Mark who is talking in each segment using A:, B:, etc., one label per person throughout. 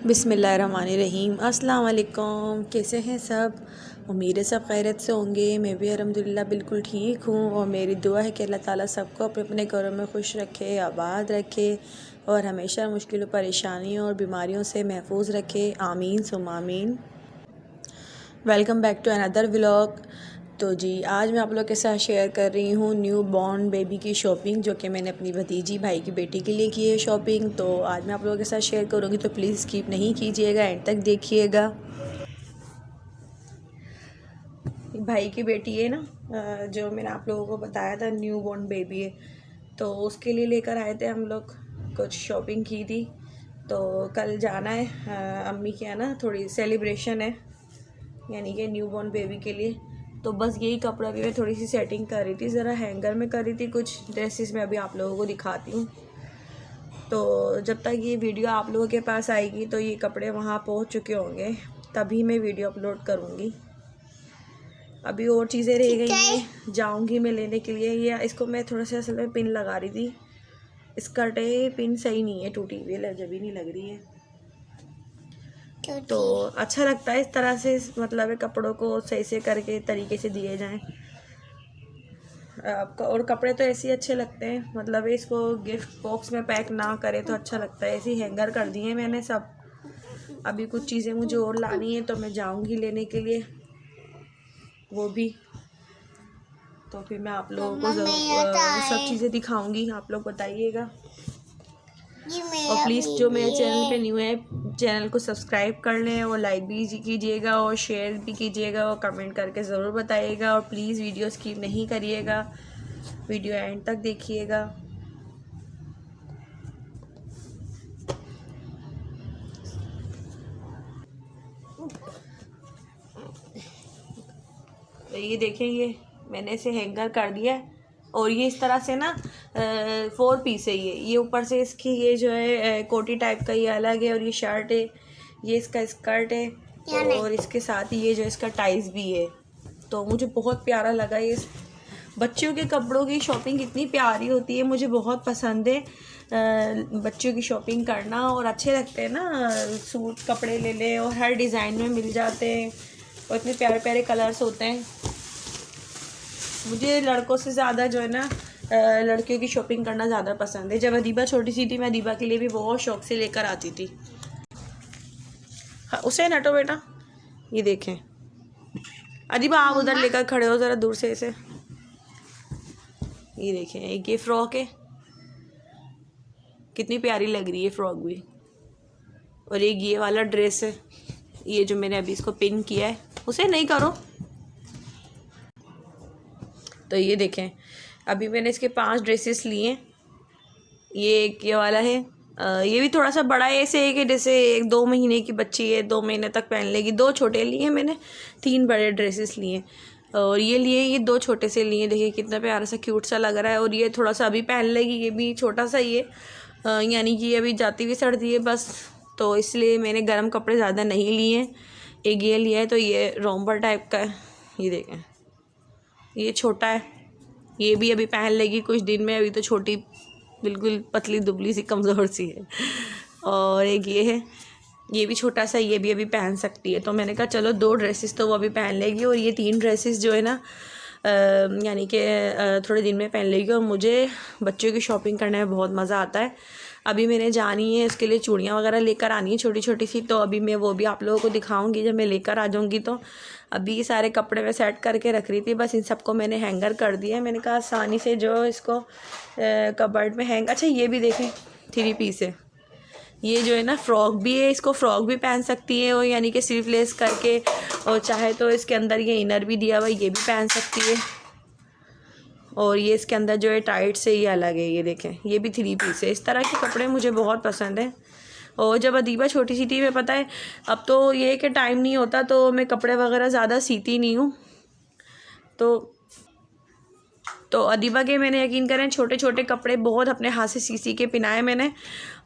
A: बिस्मिल्लाहिर्रहमानिर्रहीम। अस्सलाम वालेकुम। कैसे हैं सब? उम्मीद है सब खैरियत से होंगे। मैं भी अल्हम्दुलिल्लाह बिल्कुल ठीक हूँ और मेरी दुआ है कि अल्लाह ताला सबको अपने अपने घरों में खुश रखे, आबाद रखे और हमेशा मुश्किलों, परेशानियों और बीमारियों से महफूज रखे। आमीन सुम आमीन। Welcome back to another vlog. तो जी आज मैं आप लोग के साथ शेयर कर रही हूँ न्यू बॉर्न बेबी की शॉपिंग, जो कि मैंने अपनी भतीजी भाई की बेटी के लिए की है शॉपिंग। तो आज मैं आप लोगों के साथ शेयर करूँगी, तो प्लीज़ स्किप नहीं कीजिएगा, एंड तक देखिएगा। भाई की बेटी है ना, जो मैंने आप लोगों को बताया था न्यू बॉर्न बेबी है, तो उसके लिए लेकर आए थे हम लोग। कुछ शॉपिंग की थी, तो कल जाना है अम्मी के यहाँ ना, थोड़ी सेलिब्रेशन है, यानी कि न्यू बॉर्न बेबी के लिए। तो बस यही कपड़ा भी मैं थोड़ी सी सेटिंग कर रही थी, ज़रा हैंगर में कर रही थी। कुछ ड्रेसेस मैं अभी आप लोगों को दिखाती हूँ। तो जब तक ये वीडियो आप लोगों के पास आएगी तो ये कपड़े वहाँ पहुँच चुके होंगे, तभी मैं वीडियो अपलोड करूँगी। अभी और चीज़ें रह गई हैं, जाऊँगी मैं लेने के लिए। ये इसको मैं थोड़ा सा असल में पिन लगा रही थी, स्कर्ट है, पिन सही नहीं है, टूटी हुई है, जब ही नहीं लग रही है। तो अच्छा लगता है इस तरह से, मतलब कपड़ों को सही से करके तरीके से दिए जाएं। और कपड़े तो ऐसे ही अच्छे लगते हैं, मतलब इसको गिफ्ट बॉक्स में पैक ना करे तो अच्छा लगता है। ऐसे ही हैंगर कर दिए मैंने सब। अभी कुछ चीज़ें मुझे और लानी है, तो मैं जाऊंगी लेने के लिए वो भी। तो फिर मैं आप लोगों को सब चीज़ें दिखाऊंगी, आप लोग बताइएगा। और प्लीज़ जो मेरे चैनल पे न्यू है, चैनल को सब्सक्राइब कर लें और लाइक भी कीजिएगा और शेयर भी कीजिएगा और कमेंट करके ज़रूर बताइएगा। और प्लीज़ वीडियो स्किप नहीं करिएगा, वीडियो एंड तक देखिएगा। तो ये देखें, ये मैंने इसे हैंगर कर दिया है और ये इस तरह से ना 4 पीस है। ये ऊपर से इसकी ये जो है कोटी टाइप का ये अलग है, और ये शर्ट है, ये इसका स्कर्ट है, और इसके साथ ही ये जो इसका टाइज भी है। तो मुझे बहुत प्यारा लगा ये। बच्चों के कपड़ों की शॉपिंग कितनी प्यारी होती है, मुझे बहुत पसंद है बच्चों की शॉपिंग करना। और अच्छे लगते हैं ना, सूट कपड़े ले ले और हर डिज़ाइन में मिल जाते हैं और इतने प्यारे प्यारे कलर्स होते हैं। मुझे लड़कों से ज़्यादा जो है ना लड़कियों की शॉपिंग करना ज़्यादा पसंद है। जब अदीबा छोटी सी थी, मैं अदीबा के लिए भी बहुत शौक से लेकर आती थी। हाँ उसे नटो बेटा, ये देखें अदीबा, आप उधर लेकर खड़े हो ज़रा दूर से इसे। ये देखें, एक ये फ्रॉक है, कितनी प्यारी लग रही है फ्रॉक भी। और एक ये वाला ड्रेस है, ये जो मैंने अभी इसको पिन किया है, उसे नहीं करो। तो ये देखें, अभी मैंने इसके 5 ड्रेसेस लिए। ये एक ये वाला है, ये भी थोड़ा सा बड़ा है, ऐसे एक है जैसे 1-2 महीने की बच्ची है, 2 महीने तक पहन लेगी। 2 छोटे लिए मैंने, 3 बड़े ड्रेसेस लिए। और ये लिए, ये 2 छोटे से लिए। देखिए कितना प्यारा सा क्यूट सा लग रहा है। और ये थोड़ा सा अभी पहन लेगी, ये भी छोटा सा ही है, यानी कि अभी जाती हुई सर्दी है बस, तो इसलिए मैंने गर्म कपड़े ज़्यादा नहीं लिए। एक ये लिया है, तो ये रोम्बर टाइप का है, ये देखें, ये छोटा है, ये भी अभी पहन लेगी कुछ दिन में, अभी तो छोटी बिल्कुल पतली दुबली सी कमज़ोर सी है। और एक ये है, ये भी छोटा सा, ये भी अभी पहन सकती है। तो मैंने कहा चलो 2 ड्रेसेस तो वो अभी पहन लेगी, और ये 3 ड्रेसेस जो है ना यानी कि थोड़े दिन में पहन लेगी। और मुझे बच्चों की शॉपिंग करने में बहुत मज़ा आता है। अभी मैंने जानी है, उसके लिए चूड़ियाँ वगैरह लेकर आनी है छोटी छोटी सी, तो अभी मैं वो भी आप लोगों को दिखाऊंगी जब मैं लेकर आ जाऊंगी। तो अभी ये सारे कपड़े मैं सेट करके रख रही थी, बस इन सबको मैंने हैंगर कर दिया है। मैंने कहा आसानी से जो इसको कबर्ड में हैंग। अच्छा ये भी देखें, 3 पीस है, ये जो है ना फ्रॉक भी है, इसको फ्रॉक भी पहन सकती है, और यानी कि स्लीवलेस करके, और चाहे तो इसके अंदर ये इनर भी दिया हुआ, ये भी पहन सकती है। और ये इसके अंदर जो है टाइट से ये अलग है, ये देखें, ये भी 3 पीस है। इस तरह के कपड़े मुझे बहुत पसंद है। और जब अदीबा छोटी सी थी, मैं पता है अब तो ये है कि टाइम नहीं होता, तो मैं कपड़े वगैरह ज़्यादा सीती नहीं हूँ। तो अदीबा के मैंने, यकीन करें, छोटे छोटे कपड़े बहुत अपने हाथ से सी के पिनाए मैंने।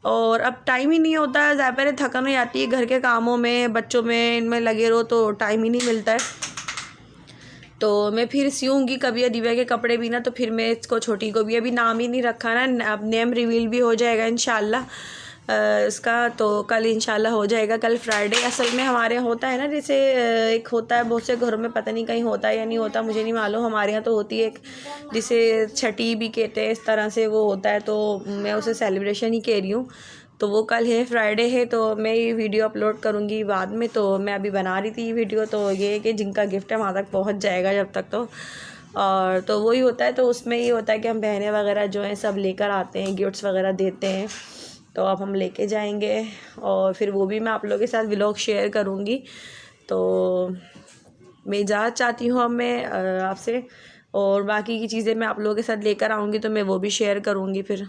A: और अब टाइम ही नहीं होता है, ज़्यादा थकन हो जाती है घर के कामों में, बच्चों में, इनमें लगे रहो तो टाइम ही नहीं मिलता है। तो मैं फिर सियूँगी कभी अदीबा के कपड़े भी ना, तो फिर मैं इसको छोटी को भी, अभी नाम ही नहीं रखा ना, अब नेम रिवील भी हो जाएगा इंशाल्लाह। इसका, तो कल इंशाल्लाह हो जाएगा। कल फ्राइडे असल में हमारे यहाँ होता है ना, जैसे एक होता है, बहुत से घरों में पता नहीं कहीं होता है या नहीं होता, मुझे नहीं मालूम, हमारे यहाँ तो होती है एक, जिसे छठी भी कहते हैं, इस तरह से वो होता है, तो मैं उसे सेलिब्रेशन ही कह रही हूँ। तो वो कल है, फ्राइडे है, तो मैं ये वीडियो अपलोड करूँगी बाद में। तो मैं अभी बना रही थी ये वीडियो, तो ये है कि जिनका गिफ्ट है वहाँ तक पहुँच जाएगा जब तक, तो और तो वही होता है। तो उसमें ये होता है कि हम बहनें वगैरह जो हैं सब लेकर आते हैं, गिफ्ट्स वगैरह देते हैं। तो अब हम लेके जाएंगे और फिर वो भी मैं आप लोगों के साथ व्लॉग शेयर करूँगी। तो मैं इजाज़त चाहती हूँ अब मैं आपसे, और बाकी की चीज़ें मैं आप लोगों के साथ लेकर आऊँगी, तो मैं वो भी शेयर करूँगी फिर।